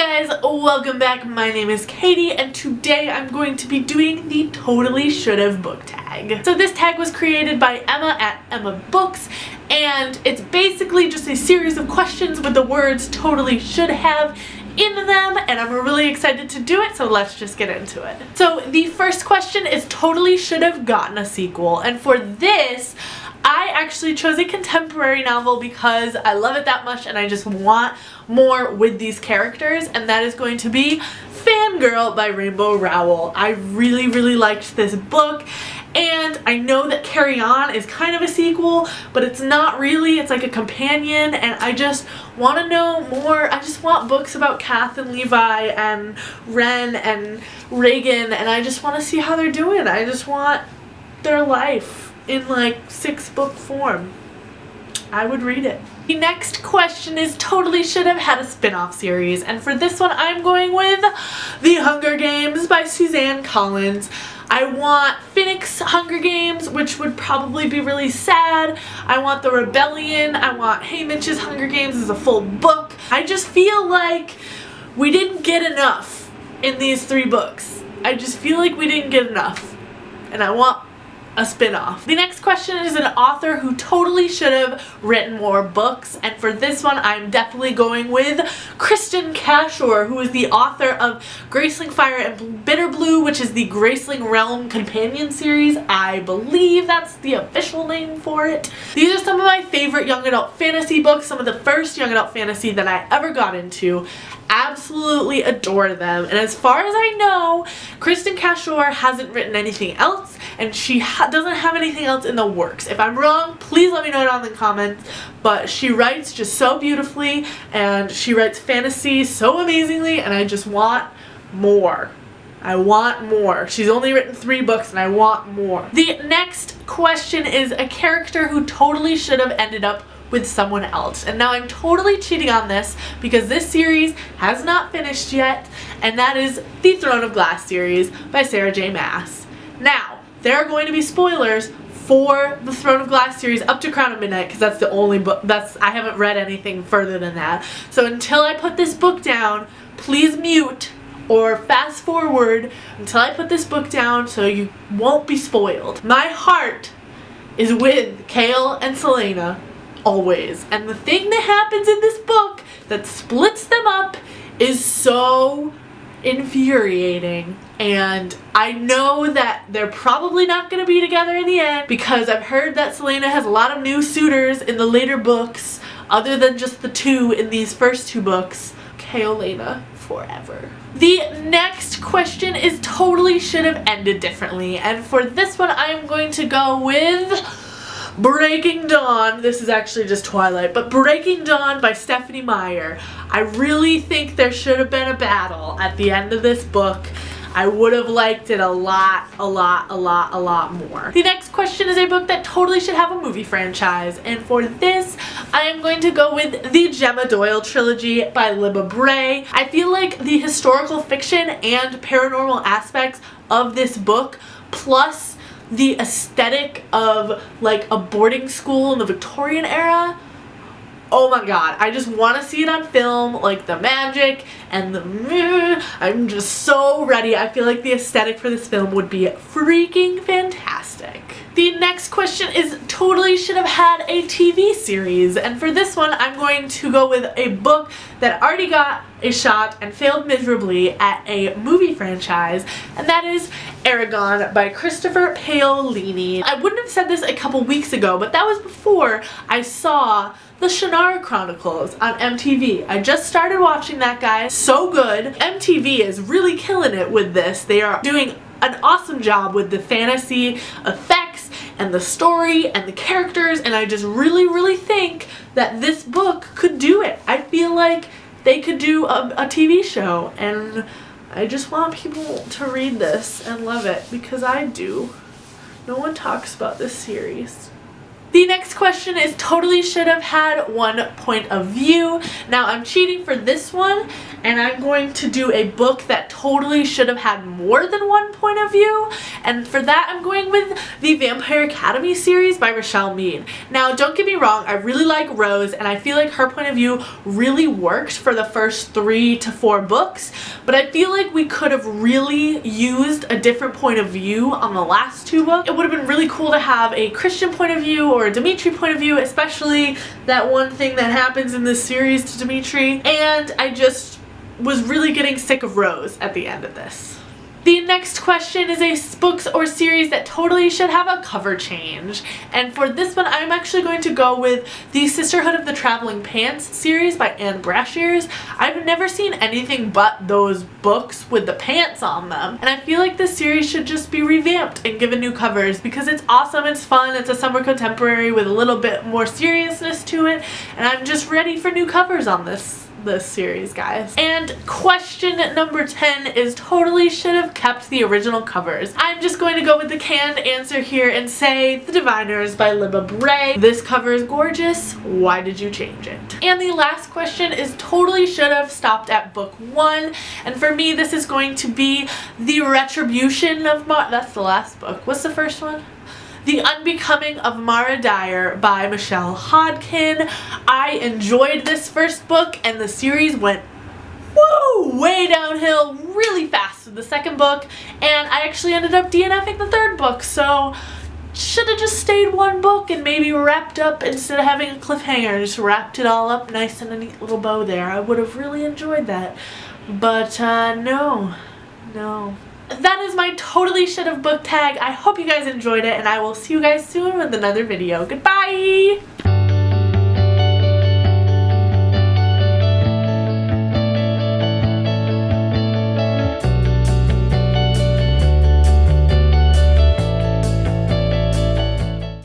guys, welcome back. My name is Katie and today I'm going to be doing the Totally Should've book tag. So this tag was created by Emma at Emma Books and it's basically just a series of questions with the words totally should have in them, and I'm really excited to do it, so let's just get into it. So the first question is totally should have gotten a sequel, and for this I actually chose a contemporary novel because I love it that much and I just want more with these characters, and that is going to be Fangirl by Rainbow Rowell. I really liked this book, and I know that Carry On is kind of a sequel, but it's not really. It's like a companion, and I just want to know more. I just want books about Kath and Levi and Ren and Reagan, and I just want to see how they're doing. I just want their life in like 6-book form. I would read it. The next question is totally should have had a spin-off series, and for this one I'm going with The Hunger Games by Suzanne Collins. I want Phoenix Hunger Games, which would probably be really sad. I want The Rebellion. I want Haymitch's Hunger Games as a full book. I just feel like we didn't get enough in these 3 books. I just feel like we didn't get enough, and I want a spin-off. The next question is an author who totally should have written more books, and for this one I'm definitely going with Kristin Cashore, who is the author of Graceling Fire and Bitter Blue, which is the Graceling Realm companion series. I believe that's the official name for it. These are some of my favorite young adult fantasy books, some of the first young adult fantasy that I ever got into. Absolutely adore them, and as far as I know, Kristin Cashore hasn't written anything else, and she doesn't have anything else in the works. If I'm wrong, please let me know down in the comments, but she writes just so beautifully, and she writes fantasy so amazingly, and I just want more. I want more. She's only written 3 books and I want more. The next question is a character who totally should have ended up with someone else. And now I'm totally cheating on this because this series has not finished yet, and that is the Throne of Glass series by Sarah J. Maas. Now, there are going to be spoilers for the Throne of Glass series up to Crown of Midnight because that's the only book I haven't read anything further than that. So until I put this book down, please mute or fast forward until I put this book down so you won't be spoiled. My heart is with Chaol and Celaena always, and the thing that happens in this book that splits them up is so infuriating, and I know that they're probably not going to be together in the end because I've heard that Celaena has a lot of new suitors in the later books other than just the 2 in these first 2 books. Chaolena forever. The next question is totally should have ended differently, and for this one I am going to go with Breaking Dawn. This is actually just Twilight, but Breaking Dawn by Stephenie Meyer. I really think there should have been a battle at the end of this book. I would have liked it a lot more. The next question is a book that totally should have a movie franchise, and for this I am going to go with the Gemma Doyle trilogy by Libba Bray. I feel like the historical fiction and paranormal aspects of this book, plus the aesthetic of like a boarding school in the Victorian era, oh my god, I just want to see it on film, like the magic and the I'm just so ready. I feel like the aesthetic for this film would be freaking fantastic. The next question is totally should have had a TV series, and for this one I'm going to go with a book that already got a shot and failed miserably at a movie franchise, and that is Eragon by Christopher Paolini. I wouldn't have said this a couple weeks ago, but that was before I saw the Shannara Chronicles on MTV. I just started watching that, guys. So good. MTV is really killing it with this. They are doing an awesome job with the fantasy effects and the story and the characters, and I just really think that this book could do it. I feel like they could do a TV show, and I just want people to read this and love it because I do. No one talks about this series. The next question is totally should have had one point of view. Now I'm cheating for this one and I'm going to do a book that totally should have had more than one point of view, and for that I'm going with the Vampire Academy series by Richelle Mead. Now don't get me wrong, I really like Rose and I feel like her point of view really worked for the first 3 to 4 books, but I feel like we could have really used a different point of view on the last 2 books. It would have been really cool to have a Christian point of view or a Dimitri point of view, especially that one thing that happens in this series to Dimitri, and I just was really getting sick of Rose at the end of this. The next question is a books or series that totally should have a cover change, and for this one I'm actually going to go with the Sisterhood of the Traveling Pants series by Anne Brashears. I've never seen anything but those books with the pants on them, and I feel like this series should just be revamped and given new covers because it's awesome, it's fun, it's a summer contemporary with a little bit more seriousness to it, and I'm just ready for new covers on this series, guys. And question number 10 is totally should have kept the original covers. I'm just going to go with the canned answer here and say The Diviners by Libba Bray. This cover is gorgeous. Why did you change it? And the last question is totally should have stopped at book 1, and for me this is going to be The Retribution of that's the last book. What's the first one? The Unbecoming of Mara Dyer by Michelle Hodkin. I enjoyed this first book and the series went way downhill really fast with the second book, and I actually ended up DNFing the third book, so should have just stayed one book and maybe wrapped up instead of having a cliffhanger, just wrapped it all up nice in a neat little bow there. I would have really enjoyed that, but no. That is my totally should have book tag. I hope you guys enjoyed it, and I will see you guys soon with another video. Goodbye!